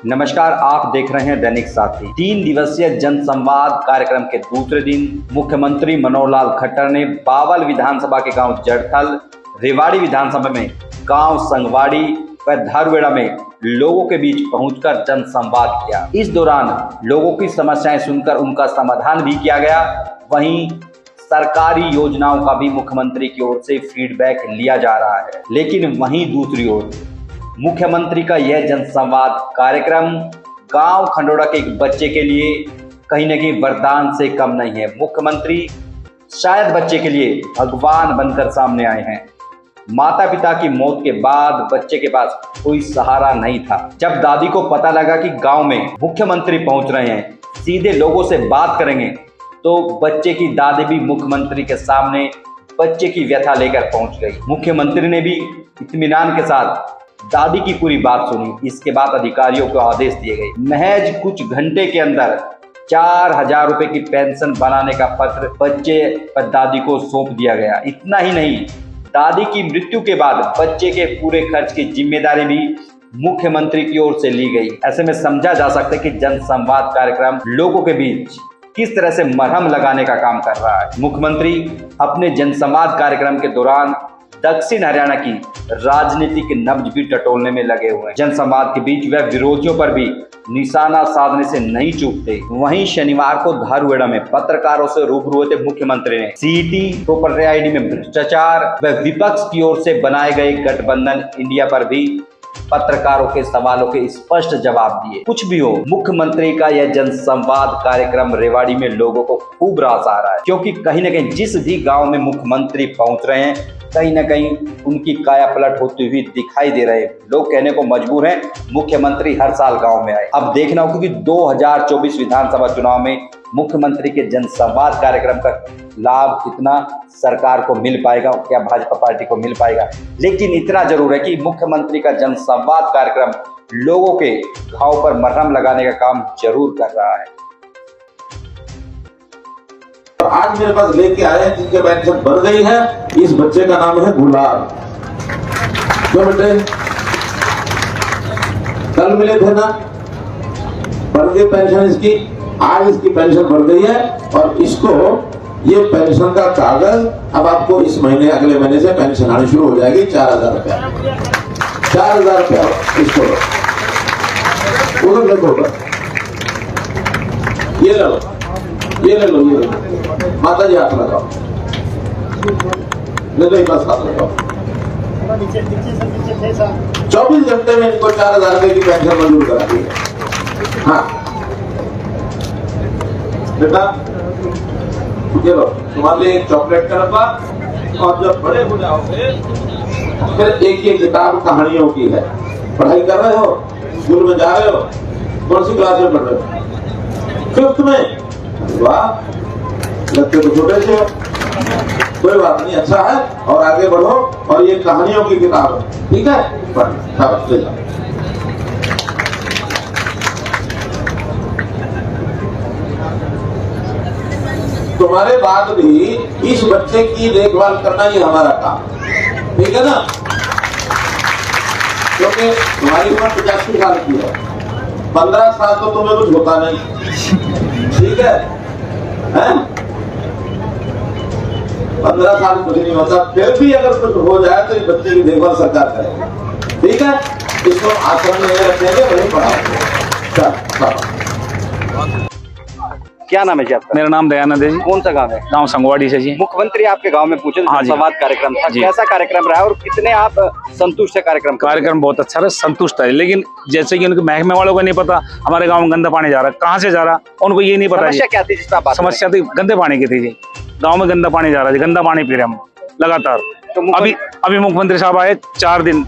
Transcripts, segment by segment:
नमस्कार, आप देख रहे हैं दैनिक साथी। 3 दिवसीय जन संवाद कार्यक्रम के दूसरे दिन मुख्यमंत्री मनोहर लाल खट्टर ने बावल विधानसभा के गांव जड़थल, रेवाड़ी विधानसभा में गांव संगवाड़ी व धारुएड़ा में लोगों के बीच पहुंचकर जन संवाद किया। इस दौरान लोगों की समस्याएं सुनकर उनका समाधान भी किया गया। वहीं सरकारी योजनाओं का भी मुख्यमंत्री की ओर से फीडबैक लिया जा रहा है। लेकिन वहीं दूसरी ओर मुख्यमंत्री का यह जनसंवाद कार्यक्रम गांव खंडोड़ा के एक बच्चे के लिए कहीं न कहीं वरदान से कम नहीं है। मुख्यमंत्री शायद बच्चे के लिए भगवान बनकर सामने आए हैं। माता पिता की मौत के बाद बच्चे के पास कोई सहारा नहीं था। जब दादी को पता लगा कि गांव में मुख्यमंत्री पहुंच रहे हैं, सीधे लोगों से बात करेंगे, तो बच्चे की दादी भी मुख्यमंत्री के सामने बच्चे की व्यथा लेकर पहुंच गई। मुख्यमंत्री ने भी इत्मीनान के साथ दादी की पूरी बात सुनी। इसके बाद अधिकारियों को आदेश दिए गए। महज कुछ घंटे के अंदर 4000 रुपए की पेंशन बनाने का पत्र बच्चे पर दादी को सौंप दिया गया। इतना ही नहीं, दादी की मृत्यु के बाद बच्चे के पूरे खर्च की जिम्मेदारी भी मुख्यमंत्री की ओर से ली गई। ऐसे में समझा जा सकता है कि जन संवाद कार्यक्रम लोगों के बीच किस तरह से मरहम लगाने का काम कर रहा है। मुख्यमंत्री अपने जनसंवाद कार्यक्रम के दौरान दक्षिण हरियाणा की राजनीतिक नब्ज भी टटोलने में लगे हुए हैं। जनसंवाद के बीच वह विरोधियों पर भी निशाना साधने से नहीं चूकते। वहीं शनिवार को धारुएड़ा में पत्रकारों से रूबरू हुए थे मुख्यमंत्री ने सीटी प्रॉपर्टी आईडी में भ्रष्टाचार व विपक्ष की ओर से बनाए गए गठबंधन इंडिया पर भी पत्रकारों के सवालों के स्पष्ट जवाब दिए। कुछ भी हो, मुख्यमंत्री का यह जनसंवाद कार्यक्रम रेवाड़ी में लोगों को खूब रास आ रहा है, क्योंकि कहीं न कहीं जिस भी गांव में मुख्यमंत्री पहुंच रहे हैं, कहीं न कहीं उनकी काया पलट होती हुई दिखाई दे रहे हैं। लोग कहने को मजबूर हैं मुख्यमंत्री हर साल गांव में आए। अब देखना होगा कि 2024 विधानसभा चुनाव में मुख्यमंत्री के जनसंवाद कार्यक्रम का लाभ कितना सरकार को मिल पाएगा, क्या भाजपा पार्टी को मिल पाएगा। लेकिन इतना जरूर है कि मुख्यमंत्री का जनसंवाद कार्यक्रम लोगों के घाव पर मरहम लगाने का काम जरूर कर रहा है। आज मेरे पास लेके आए हैं जिनके पेंशन बढ़ गई है। इस बच्चे का नाम है गुलाब। क्यों बेटे, कल मिले थे ना, बढ़ गई पेंशन इसकी। आज इसकी पेंशन बढ़ गई है और इसको ये पेंशन का कागज अब आपको इस महीने अगले महीने से पेंशन आनी शुरू हो जाएगी। 4000 रुपया, 4000 रुपया इसको उधर देखो, ये ले लो, ये ले लो, ये ले लो। माता जी हाथ लगाओ, ले लो, बस हाथ लगाओ। 24 घंटे में इनको 4000 रुपए की पेंशन मंजूर करा दी है। हाँ बेटा, ये लो, तुम्हारे लिए एक चॉकलेट का डब्बा। और जब बड़े हो जाओगे फिर एक ही किताब कहानियों की है। पढ़ाई कर रहे हो, स्कूल में जा रहे हो, कौन सी क्लास में पढ़ रहे हो? 5th में। वाह, लगते तो छोटे से हो, कोई बात नहीं, अच्छा है। और आगे बढ़ो, और ये कहानियों की किताब है, ठीक है, पढ़ ले जाओ। तुम्हारे बाद भी इस बच्चे की देखभाल करना ही हमारा काम, ठीक है ना? क्योंकि तुम्हारी उम्र 85 साल की है, 15 साल तो तुम्हें कुछ होता नहीं, ठीक है? 15 साल कुछ नहीं होता, फिर भी अगर कुछ हो जाए तो इस बच्चे की देखभाल सरकार करेगी, ठीक है? इसको आश्रम में रखेंगे, वही पढ़ाओगे। क्या नाम है जी आपका? मेरा नाम दयानंद है जी। कौन सा गांव है? गांव संगवाड़ी से जी। मुख्यमंत्री आपके गांव में पूछे हाँ जी। संवाद कार्यक्रम था, कैसा कार्यक्रम रहा और कितने आप संतुष्ट है कार्यक्रम बहुत अच्छा रहा, संतुष्ट है। लेकिन जैसे कि उनके महकमे वालों को नहीं पता हमारे गांव में गंदा पानी जा रहा है, कहाँ से जा रहा, उनको ये नहीं पता। समस्या क्या थी जिस पर आप बात कर रहे हैं? समस्या थी गंदे पानी की थी जी। गाँव में गंदा पानी जा रहा है, गंदा पानी पी रहे हम लगातार। तो अभी मुख्यमंत्री साहब आए 4 दिन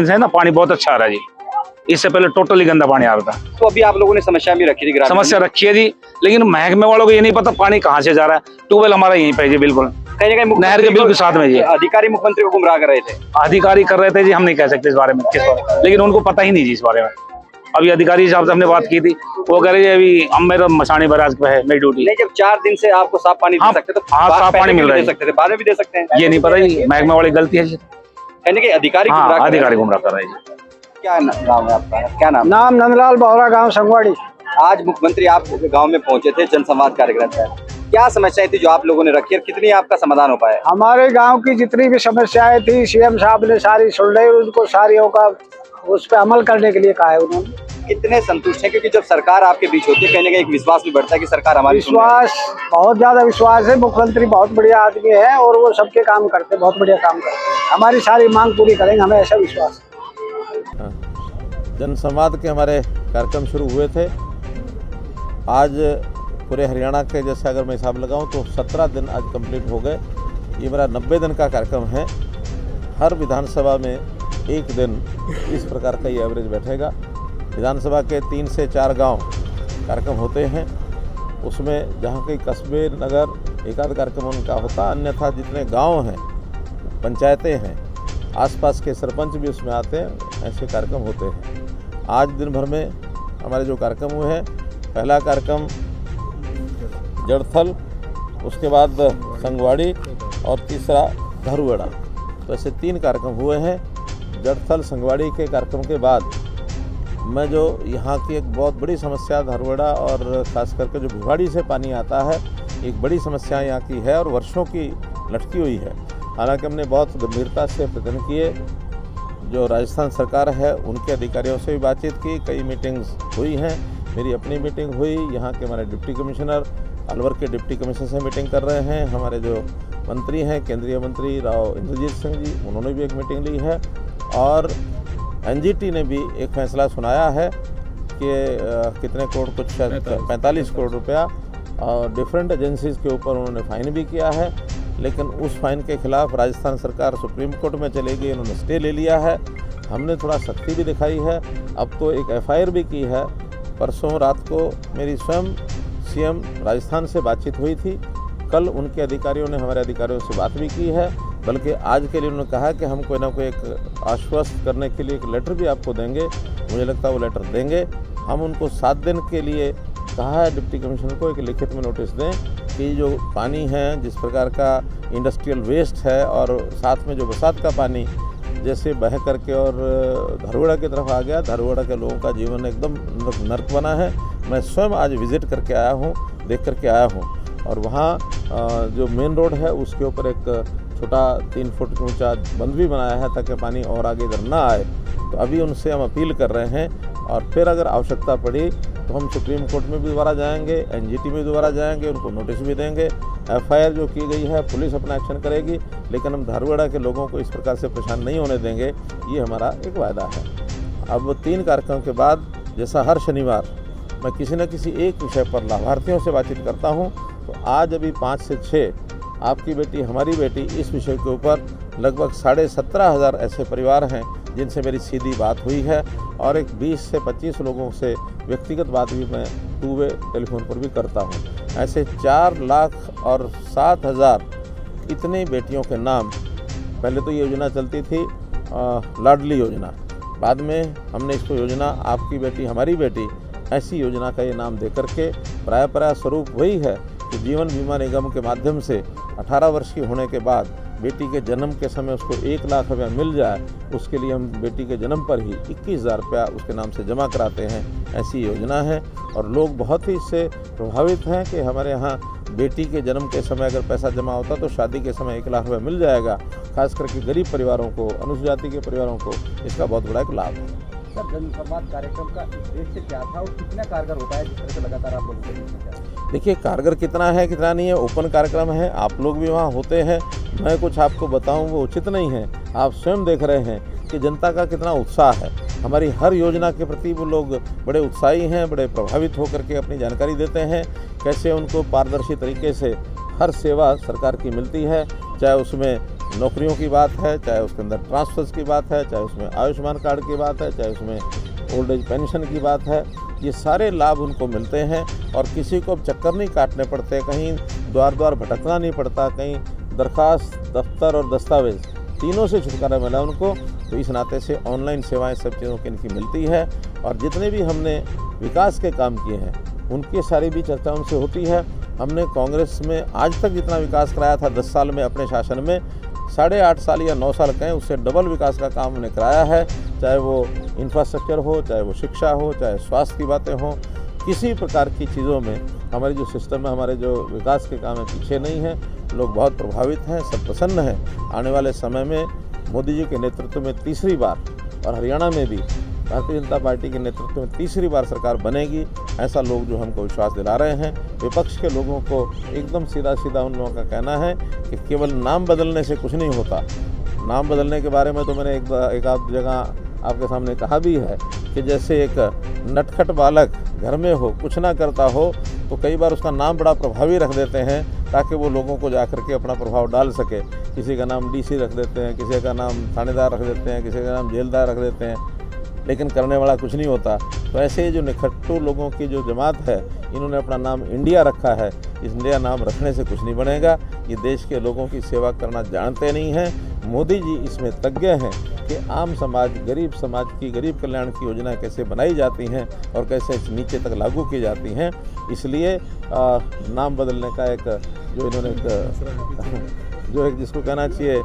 से ना, पानी बहुत अच्छा आ रहा है जी। इससे पहले टोटली गंदा पानी आ रहा था। तो अभी आप लोगों ने समस्या भी रखी थी, समस्या रखी है जी, लेकिन महकमे वालों को ये नहीं पता पानी कहाँ से जा रहा है। ट्यूबवेल हमारा यहीं पे जी, बिल्कुल कहीं ना कहीं नहर के बिल्कुल साथ में जी। अधिकारी मुख्यमंत्री को गुमराह कर रहे थे। अधिकारी कर रहे थे जी, हम नहीं कह सकते इस बारे में किस बारे में, लेकिन उनको पता ही नहीं जी इस बारे में। अभी अधिकारी साहब से हमने बात की थी, वो कह रहे हैं अभी अब मेरा मसानी बराज पे है, मेरी ड्यूटी नहीं। जब 4 दिन से आपको साफ पानी दे सकते तो साफ पानी मिल रहा है, दे सकते थे, बाद में भी दे सकते हैं। ये नहीं पता जी, महकमे वाली गलती है जी। यानी कि अधिकारी अधिकारी गुमराह कर रहे हैं जी। क्या गाँव है आपका, क्या नाम? नाम नंदलाल बोहरा, गांव संगवाड़ी। आज मुख्यमंत्री आप गांव में पहुंचे थे जनसंवाद कार्यक्रम पर, क्या समस्याएं थी जो आप लोगों ने रखी और कितनी आपका समाधान हो पाया? हमारे गांव की जितनी भी समस्याएं थी सीएम साहब ने सारी सुन ली, उनको सारियों का उस पर अमल करने के लिए कहा है उन्होंने। कितने संतुष्ट हैं? क्योंकि जब सरकार आपके बीच होती है कहीं ना कहीं एक विश्वास भी बढ़ता है कि सरकार हमारी सुन रही है। विश्वास, बहुत ज्यादा विश्वास है। मुख्यमंत्री बहुत बढ़िया आदमी है और वो सबके काम करते, बहुत बढ़िया काम करते हैं। हमारी सारी मांग पूरी करेंगे, हमें ऐसा विश्वास है। जनसंवाद के हमारे कार्यक्रम शुरू हुए थे। आज पूरे हरियाणा के जैसे अगर मैं हिसाब लगाऊं तो 17 दिन आज कंप्लीट हो गए। ये मेरा 90 दिन का कार्यक्रम है। हर विधानसभा में एक दिन इस प्रकार का ये एवरेज बैठेगा। विधानसभा के 3 से 4 गांव कार्यक्रम होते हैं, उसमें जहाँ कई कस्बे नगर एक आध कार्यक्रम उनका होता, अन्यथा जितने गांव हैं, पंचायतें हैं, आसपास के सरपंच भी उसमें आते हैं, ऐसे कार्यक्रम होते हैं। आज दिन भर में हमारे जो कार्यक्रम हुए हैं, पहला कार्यक्रम जड़थल, उसके बाद संगवाड़ी और तीसरा धरुवाड़ा, तो ऐसे 3 कार्यक्रम हुए हैं। जड़थल संगवाड़ी के कार्यक्रम के बाद मैं जो यहाँ की एक बहुत बड़ी समस्या धरुवाड़ा और ख़ास करके जो भिवाड़ी से पानी आता है, एक बड़ी समस्या यहाँ की है और वर्षों की लटकी हुई है। हालांकि हमने बहुत गंभीरता से प्रयत्न किए, जो राजस्थान सरकार है उनके अधिकारियों से भी बातचीत की, कई मीटिंग्स हुई हैं। मेरी अपनी मीटिंग हुई, यहाँ के हमारे डिप्टी कमिश्नर अलवर के डिप्टी कमिश्नर से मीटिंग कर रहे हैं। हमारे जो मंत्री हैं केंद्रीय मंत्री राव इंद्रजीत सिंह जी, उन्होंने भी एक मीटिंग ली है और एनजीटी ने भी एक फैसला सुनाया है कि कितने करोड़, कुछ 45 करोड़ रुपया और डिफरेंट एजेंसीज़ के ऊपर उन्होंने फ़ाइन भी किया है। लेकिन उस फाइन के खिलाफ राजस्थान सरकार सुप्रीम कोर्ट में चली गई, उन्होंने स्टे ले लिया है। हमने थोड़ा सख्ती भी दिखाई है, अब तो एक एफआईआर भी की है। परसों रात को मेरी स्वयं सीएम राजस्थान से बातचीत हुई थी, कल उनके अधिकारियों ने हमारे अधिकारियों से बात भी की है, बल्कि आज के लिए उन्होंने कहा कि हम कोई ना कोई एक आश्वस्त करने के लिए एक लेटर भी आपको देंगे। मुझे लगता है वो लेटर देंगे। हम उनको 7 दिन के लिए कहा है डिप्टी कमिश्नर को, एक लिखित में नोटिस दें कि जो पानी है, जिस प्रकार का इंडस्ट्रियल वेस्ट है और साथ में जो बरसात का पानी जैसे बह करके और धरुवाड़ा की तरफ आ गया, धरुवाड़ा के लोगों का जीवन एकदम नर्क बना है। मैं स्वयं आज विज़िट करके आया हूँ, देख करके आया हूँ और वहाँ जो मेन रोड है उसके ऊपर एक छोटा 3 फुट ऊंचा बंद भी बनाया है ताकि पानी और आगे इधर ना आए। तो अभी उनसे हम अपील कर रहे हैं और फिर अगर आवश्यकता पड़ी तो हम सुप्रीम कोर्ट में भी दोबारा जाएंगे, एनजीटी में दोबारा जाएंगे, उनको नोटिस भी देंगे। एफआईआर जो की गई है पुलिस अपना एक्शन करेगी, लेकिन हम धरुवाड़ा के लोगों को इस प्रकार से परेशान नहीं होने देंगे, ये हमारा एक वायदा है। अब 3 कार्यक्रम के बाद जैसा हर शनिवार मैं किसी न किसी एक विषय पर लाभार्थियों से बातचीत करता हूँ, तो आज अभी 5 से 6 आपकी बेटी हमारी बेटी इस विषय के ऊपर लगभग 17,500 ऐसे परिवार हैं जिनसे मेरी सीधी बात हुई है और एक 20 से 25 लोगों से व्यक्तिगत बात भी मैं 2 वे टेलीफोन पर भी करता हूँ। ऐसे 4,07,000 इतनी बेटियों के नाम, पहले तो ये योजना चलती थी लाडली योजना, बाद में हमने इसको योजना आपकी बेटी हमारी बेटी ऐसी योजना का ये नाम दे करके प्राय स्वरूप वही है कि जीवन बीमा निगम के माध्यम से 18 वर्ष की होने के बाद बेटी के जन्म के समय उसको 1 लाख रुपया मिल जाए, उसके लिए हम बेटी के जन्म पर ही 21,000 रुपया उसके नाम से जमा कराते हैं। ऐसी योजना है और लोग बहुत ही इससे प्रभावित हैं कि हमारे यहाँ बेटी के जन्म के समय अगर पैसा जमा होता तो शादी के समय 1 लाख रुपया मिल जाएगा। खास करके गरीब परिवारों को, अनुसूचित जाति के परिवारों को इसका बहुत बड़ा एक लाभ है। सर, जनसंवाद कार्यक्रम का उद्देश्य क्या था और कितना कारगर होता है जिस तरह से लगातार आप लोगों को? देखिए, कारगर कितना है कितना नहीं है, ओपन कार्यक्रम है, आप लोग भी वहाँ होते हैं, मैं कुछ आपको बताऊं वो उचित नहीं है। आप स्वयं देख रहे हैं कि जनता का कितना उत्साह है। हमारी हर योजना के प्रति वो लोग बड़े उत्साही हैं, बड़े प्रभावित होकर के अपनी जानकारी देते हैं, कैसे उनको पारदर्शी तरीके से हर सेवा सरकार की मिलती है, चाहे उसमें नौकरियों की बात है, चाहे उसके अंदर ट्रांसफर्स की बात है, चाहे उसमें आयुष्मान कार्ड की बात है, चाहे उसमें ओल्ड एज पेंशन की बात है। ये सारे लाभ उनको मिलते हैं और किसी को अब चक्कर नहीं काटने पड़ते, कहीं द्वार द्वार भटकना नहीं पड़ता, कहीं दरखास्त, दफ्तर और दस्तावेज़ तीनों से छुटकारा मिला उनको। तो इस नाते से ऑनलाइन सेवाएं सब चीज़ों की इनकी मिलती है और जितने भी हमने विकास के काम किए हैं उनकी सारी भी चर्चा उनसे होती है। हमने कांग्रेस में आज तक जितना विकास कराया था 10 साल में अपने शासन में, 8.5 साल या 9 साल कहें, उससे डबल विकास का काम हमने कराया है। चाहे वो इंफ्रास्ट्रक्चर हो, चाहे वो शिक्षा हो, चाहे स्वास्थ्य की बातें हों, किसी प्रकार की चीज़ों में हमारे जो सिस्टम है, हमारे जो विकास के काम है, पीछे नहीं है। लोग बहुत प्रभावित हैं, सब प्रसन्न हैं। आने वाले समय में मोदी जी के नेतृत्व में तीसरी बार, और हरियाणा में भी भारतीय जनता पार्टी के नेतृत्व में तीसरी बार सरकार बनेगी, ऐसा लोग जो हमको विश्वास दिला रहे हैं। विपक्ष के लोगों को एकदम सीधा सीधा उन लोगों का कहना है कि केवल नाम बदलने से कुछ नहीं होता। नाम बदलने के बारे में तो मैंने एक आध जगह आपके सामने कहा भी है कि जैसे एक नटखट बालक घर में हो, कुछ ना करता हो, तो कई बार उसका नाम बड़ा प्रभावी रख देते हैं ताकि वो लोगों को जा कर के अपना प्रभाव डाल सके। किसी का नाम डीसी रख देते हैं, किसी का नाम थानेदार रख देते हैं, किसी का नाम जेलदार रख देते हैं, लेकिन करने वाला कुछ नहीं होता। तो ऐसे जो निखट्टू लोगों की जो जमात है, इन्होंने अपना नाम इंडिया रखा है। इस इंडिया नाम रखने से कुछ नहीं बनेगा। ये देश के लोगों की सेवा करना जानते नहीं हैं। मोदी जी इसमें तज्ञ हैं कि आम समाज, गरीब समाज की, गरीब कल्याण की योजना कैसे बनाई जाती हैं और कैसे नीचे तक लागू की जाती हैं। इसलिए नाम बदलने का एक जो इन्होंने जो एक जिसको कहना चाहिए,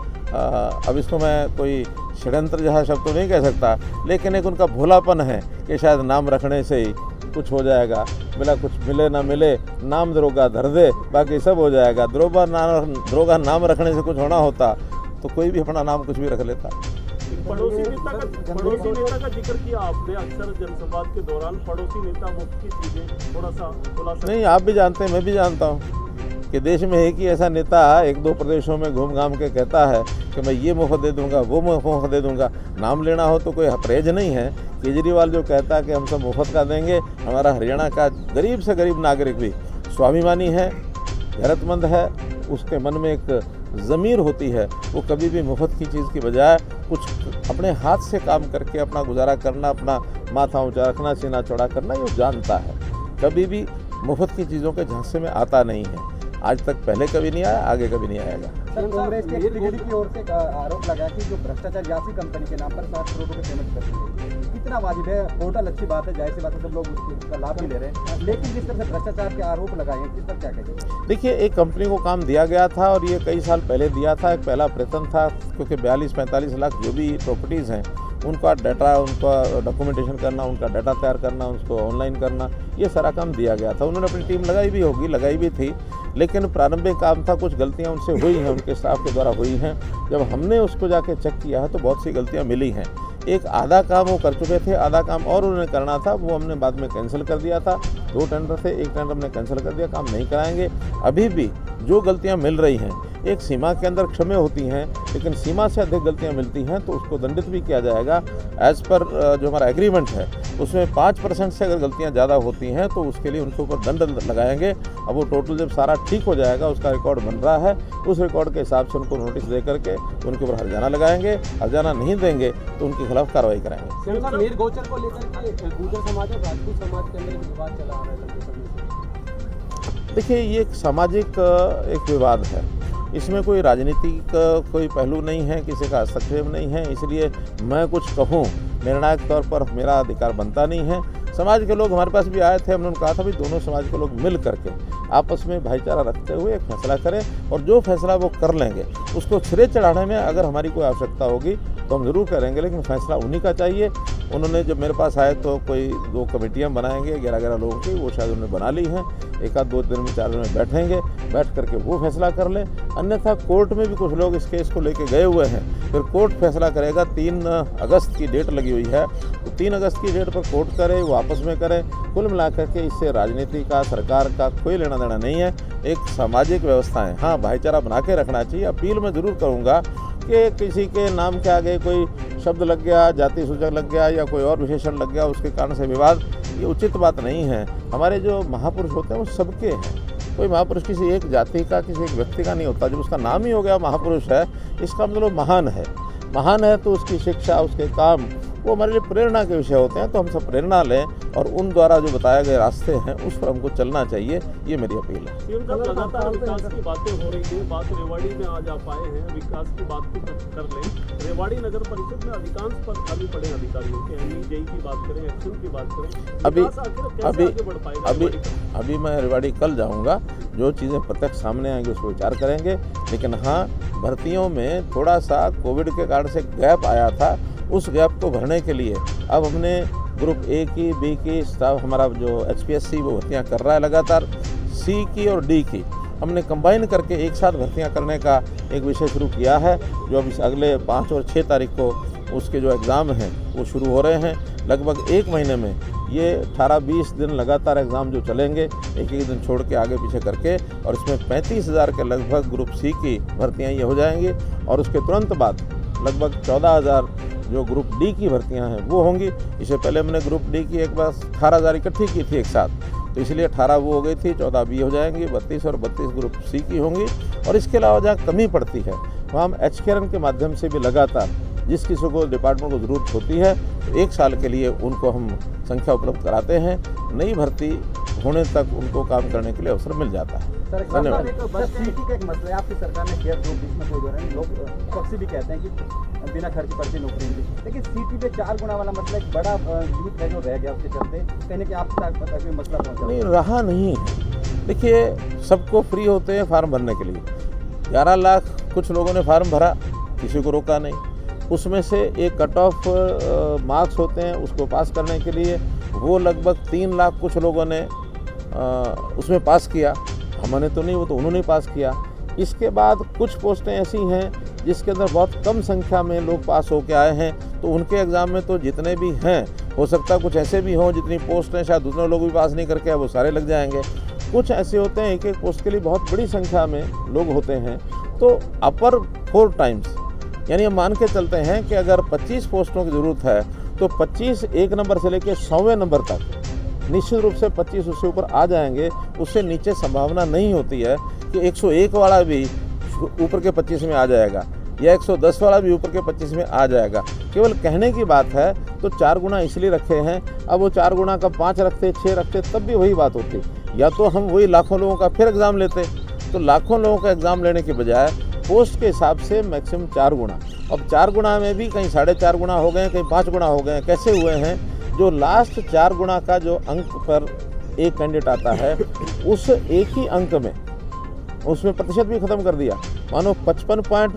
अब इसको मैं कोई षड्यंत्र जहाँ शब्द तो नहीं कह सकता, लेकिन एक उनका भोलापन है कि शायद नाम रखने से ही कुछ हो जाएगा। मिला कुछ मिले ना मिले, नाम दरोगा धर दे, बाकी सब हो जाएगा। दरोगा नाम रखने से कुछ होना होता तो कोई भी अपना नाम कुछ भी रख लेता। पड़ोसी नेता का जिक्र किया आपने अक्सर जनसंवाद के दौरान। पड़ोसी नेता मुफ्त की चीजें थोड़ा सा खुलासा। नहीं, आप भी जानते हैं, मैं भी जानता हूँ कि देश में एक ही ऐसा नेता एक दो प्रदेशों में घूम घाम के कहता है कि मैं ये मुफ्त दे दूंगा, वो मुफ्त दे दूंगा। नाम लेना हो तो कोई परहेज नहीं है। केजरीवाल जो कहता है कि हम सब मुफ्त का देंगे, हमारा हरियाणा का गरीब से गरीब नागरिक भी स्वाभिमानी है, गैरतमंद है, उसके मन में एक ज़मीर होती है। वो कभी भी मुफ्त की चीज़ की बजाय कुछ अपने हाथ से काम करके अपना गुजारा करना, अपना माथा ऊंचा रखना, सीना चौड़ा करना, ये जानता है। कभी भी मुफ्त की चीज़ों के झांसे में आता नहीं है। आज तक पहले कभी नहीं आया, आगे कभी नहीं आएगा। कांग्रेस के बीजेपी की ओर से आरोप लगा कि जो भ्रष्टाचार यासी कंपनी के नाम पर 7 करोड़ रुपए पेमेंट करती है, कितना वाजिब है? पोर्टल अच्छी बात है, जाहिर सी बात है, सब लोग उसका लाभ भी ले रहे हैं, लेकिन जिस तरह से भ्रष्टाचार के आरोप लगाए हैं, किस पर क्या कहेंगे? देखिए, एक कंपनी को काम दिया गया था और ये कई साल पहले दिया था। एक पहला प्रयत्न था, क्योंकि 42-45 लाख जो भी प्रॉपर्टीज़ हैं उनका डाटा, उनका डॉक्यूमेंटेशन करना, उनका डाटा तैयार करना, उसको ऑनलाइन करना, ये सारा काम दिया गया था। उन्होंने अपनी टीम लगाई भी थी, लेकिन प्रारंभिक काम था, कुछ गलतियां उनसे हुई हैं, उनके स्टाफ के द्वारा हुई हैं। जब हमने उसको जाके चेक किया है तो बहुत सी गलतियां मिली हैं। एक आधा काम वो कर चुके थे, आधा काम और उन्होंने करना था, वो हमने बाद में कैंसिल कर दिया था। 2 टेंडर थे, 1 टेंडर हमने कैंसिल कर दिया, काम नहीं कराएंगे। अभी भी जो गलतियां मिल रही हैं, एक सीमा के अंदर क्षम्य होती हैं, लेकिन सीमा से अधिक गलतियां मिलती हैं तो उसको दंडित भी किया जाएगा। एज़ पर जो हमारा एग्रीमेंट है उसमें 5% से अगर गलतियां ज़्यादा होती हैं तो उसके लिए उनके ऊपर दंड लगाएंगे। अब वो टोटल जब सारा ठीक हो जाएगा, उसका रिकॉर्ड बन रहा है, उस रिकॉर्ड के हिसाब से उनको नोटिस दे करके उनके ऊपर हर्जाना लगाएंगे। हर्जाना नहीं देंगे तो उनके खिलाफ कार्रवाई कराएंगे। मीर गौचर को लेकर गुर्जर समाज और राजपूत समाज के अंदर विवाद चला आ रहा है। देखिए, ये एक सामाजिक एक विवाद है, इसमें कोई राजनीतिक कोई पहलू नहीं है, किसी का हस्तक्षेप नहीं है। इसलिए मैं कुछ कहूँ निर्णायक तौर पर मेरा अधिकार बनता नहीं है। समाज के लोग हमारे पास भी आए थे, हमने कहा था भी दोनों समाज के लोग मिल करके आपस में भाईचारा रखते हुए एक फैसला करें, और जो फैसला वो कर लेंगे उसको सिरे चढ़ाने में अगर हमारी कोई आवश्यकता होगी तो हम ज़रूर करेंगे, लेकिन फैसला उन्हीं का चाहिए। उन्होंने जब मेरे पास आए तो कोई 2 कमेटियाँ बनाएंगे 11-11 लोगों की, वो शायद उन्होंने बना ली हैं। 1-2 दिन में 4 दिन में बैठेंगे, बैठ करके वो फैसला कर लें। अन्यथा कोर्ट में भी कुछ लोग इस केस को लेके गए हुए हैं, फिर कोर्ट फैसला करेगा। 3 अगस्त की डेट लगी हुई है, तो 3 अगस्त की डेट पर कोर्ट करे, वो आपस में करें। कुल मिलाकर के इससे राजनीति का, सरकार का कोई लेना देना नहीं है। एक सामाजिक व्यवस्था है, हाँ, भाईचारा बना के रखना चाहिए। अपील मैं ज़रूर करूँगा कि किसी के नाम के आगे कोई शब्द लग गया, जाति सूचक लग गया या कोई और विशेषण लग गया, उसके कारण से विवाद, ये उचित बात नहीं है। हमारे जो महापुरुष होते हैं वो सबके हैं। कोई महापुरुष किसी एक जाति का, किसी एक व्यक्ति का नहीं होता। जब उसका नाम ही हो गया महापुरुष है, इसका मतलब महान है। महान है तो उसकी शिक्षा, उसके काम, वो हमारे लिए प्रेरणा के विषय होते हैं। तो हम सब प्रेरणा लें और उन द्वारा जो बताए गए रास्ते हैं उस पर हमको चलना चाहिए, ये मेरी अपील है। सीएम साहब, लगातार विकास की बातें हो रही है, बात रेवाड़ी में आज आप आए हैं, विकास की बात भी कर लें। रेवाड़ी नगर परिषद में अधिकांश पद खाली पड़े अधिकारियों के, एनईजेई की बात करें, एक्शन की बात करें, अभी मैं रेवाड़ी कल जाऊंगा, जो चीज़ें प्रत्यक्ष सामने आएंगी उस पर विचार करेंगे। लेकिन हाँ, भर्तियों में थोड़ा सा कोविड के कारण से गैप आया था, उस गैप को भरने के लिए अब हमने ग्रुप ए की, बी की स्टाफ, हमारा जो HPSC वो भर्तियाँ कर रहा है लगातार, सी की और डी की हमने कंबाइन करके एक साथ भर्तियां करने का एक विषय शुरू किया है, जो अब इस अगले 5 और 6 तारीख को उसके जो एग्ज़ाम हैं वो शुरू हो रहे हैं। लगभग 1 महीने में ये 18-20 दिन लगातार एग्ज़ाम जो चलेंगे, एक दिन छोड़ के आगे पीछे करके, और इसमें 35,000 के लगभग ग्रुप सी की भर्तियाँ ये हो जाएंगी, और उसके तुरंत बाद लगभग 14,000 जो ग्रुप डी की भर्तियां हैं वो होंगी। इससे पहले हमने ग्रुप डी की एक बार 18,000 इकट्ठी की थी एक साथ, तो इसलिए 18 वो हो गई थी, 14 बी हो जाएंगी, 32 और 32 ग्रुप सी की होंगी। और इसके अलावा जहाँ कमी पड़ती है वहाँ हम HKRN के माध्यम से भी लगातार जिस किसी को डिपार्टमेंट को ज़रूरत होती है तो 1 साल के लिए उनको हम संख्या उपलब्ध कराते हैं। नई भर्ती होने तक उनको काम करने के लिए अवसर मिल जाता है। धन्यवाद। बस सीटी का एक मसला है, आपकी सरकार ने किया, जो बीच में कोई दो रहे हैं, लोग पक्षी भी कहते हैं कि बिना खर्च पर नौकरी मिली, लेकिन सीटी पे 4 गुना वाला मसला एक बड़ा यूथ है जो रह गया, उसके चलते कहने कि आप तक पता कि मसला पहुंचा नहीं रहा नहीं है। देखिए, सबको फ्री होते हैं फार्म भरने के लिए। 11 लाख कुछ लोगों ने फार्म भरा, किसी को रोका नहीं। उसमें से एक कट ऑफ मार्क्स होते हैं, उसको पास करने के लिए वो लगभग 3 लाख कुछ लोगों ने उसमें पास किया। हमने तो नहीं, वो तो उन्होंने पास किया। इसके बाद कुछ पोस्टें ऐसी हैं जिसके अंदर बहुत कम संख्या में लोग पास होकर आए हैं, तो उनके एग्ज़ाम में तो जितने भी हैं, हो सकता है कुछ ऐसे भी हों जितनी पोस्ट हैं शायद दूसरे लोग भी पास नहीं करके वो सारे लग जाएंगे। कुछ ऐसे होते हैं एक एक पोस्ट के लिए बहुत बड़ी संख्या में लोग होते हैं, तो अपर 4 टाइम्स, यानी हम मान के चलते हैं कि अगर 25 पोस्टों की ज़रूरत है तो 25 1 नंबर से लेकर 100वें नंबर तक निश्चित रूप से 25 उससे ऊपर आ जाएंगे। उससे नीचे संभावना नहीं होती है कि 101 वाला भी ऊपर के 25 में आ जाएगा या 110 वाला भी ऊपर के 25 में आ जाएगा। केवल कहने की बात है, तो 4 गुना इसलिए रखे हैं। अब वो 4 गुना का 5 रखते, 6 रखते, तब भी वही बात होती, या तो हम वही लाखों लोगों का फिर एग्ज़ाम लेते। तो लाखों लोगों का एग्ज़ाम लेने के बजाय पोस्ट के हिसाब से मैक्सिमम 4 गुना। अब 4 गुना में भी कहीं 4.5 गुना हो गए, कहीं 5 गुना हो गए। कैसे हुए हैं? जो लास्ट 4 गुना का जो अंक पर एक कैंडिडेट आता है, उस एक ही अंक में उसमें प्रतिशत भी ख़त्म कर दिया। मानो 55 पॉइंट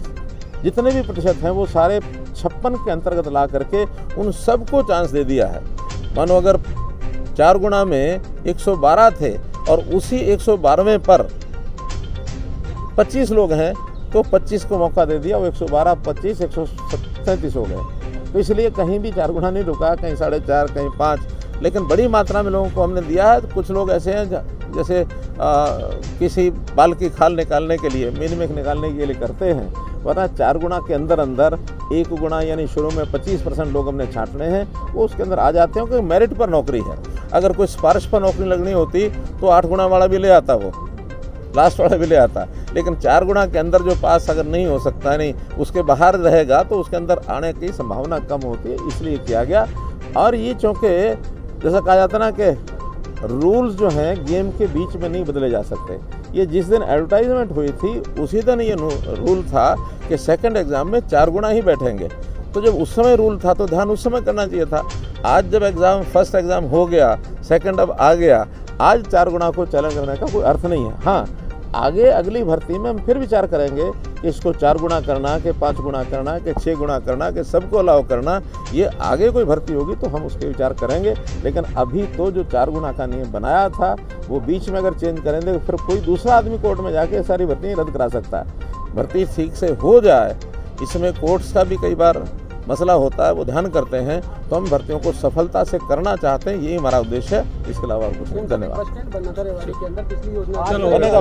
जितने भी प्रतिशत हैं वो सारे 56 के अंतर्गत ला करके उन सबको चांस दे दिया है। मानो अगर 4 गुना में 112 थे और उसी 112वें पर 25 लोग हैं, तो 25 को मौका दे दिया। वो 112, 25, 137 हो गए। तो इसलिए कहीं भी 4 गुना नहीं रुका, कहीं 4.5, कहीं 5, लेकिन बड़ी मात्रा में लोगों को हमने दिया है। कुछ लोग ऐसे हैं जैसे किसी बाल की खाल निकालने के लिए, मिनिमम निकालने के लिए करते हैं, वरना 4 गुना के अंदर 1 गुना, यानी शुरू में 25% लोग हमने छांटने हैं, वो उसके अंदर आ जाते हैं। क्योंकि मेरिट पर नौकरी है। अगर कोई सिफारिश पर नौकरी लगनी होती तो 8 गुना वाला भी ले आता, वो लास्ट वाला भी ले आता। लेकिन 4 गुना के अंदर जो पास अगर नहीं हो सकता, नहीं उसके बाहर रहेगा, तो उसके अंदर आने की संभावना कम होती है, इसलिए किया गया। और ये चूँकि जैसा कहा जाता ना कि रूल्स जो हैं गेम के बीच में नहीं बदले जा सकते। ये जिस दिन एडवर्टाइजमेंट हुई थी उसी दिन ये रूल था कि सेकंड एग्ज़ाम में 4 गुना ही बैठेंगे। तो जब उस समय रूल था तो ध्यान उस समय करना चाहिए था। आज जब एग्ज़ाम फर्स्ट एग्ज़ाम हो गया, सेकंड अब आ गया, आज 4 गुना को चैलेंज करने का कोई अर्थ नहीं है। हाँ, आगे अगली भर्ती में हम फिर विचार करेंगे कि इसको 4 गुना करना, कि 5 गुना करना, कि 6 गुना करना, कि सबको अलाउ करना। ये आगे कोई भर्ती होगी तो हम उसके विचार करेंगे। लेकिन अभी तो जो 4 गुना का नियम बनाया था वो बीच में अगर चेंज करेंगे तो फिर कोई दूसरा आदमी कोर्ट में जाके सारी भर्ती रद्द करा सकता है। भर्ती ठीक से हो जाए, इसमें कोर्ट्स का भी कई बार मसला होता है, वो ध्यान करते हैं। तो हम भर्तियों को सफलता से करना चाहते हैं, यही हमारा उद्देश्य है। इसके अलावा कुछ नहीं। धन्यवाद।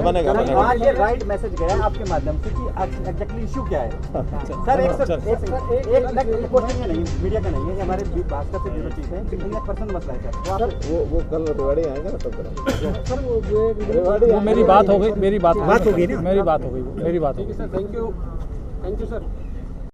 बनेगा। आज ये राइट मैसेज गया आपके माध्यम से कि एग्जैक्टली इशू क्या है। सर एक क्वेश्चन नहीं, मीडिया का नहीं है, हमारे भास्कर से जुड़ी चीज़ है, पर्सनल मसला है सर। वो कल रेवाड़ी आएंगे ना, तब सर वो मेरी बात हो गई सर। Thank you sir.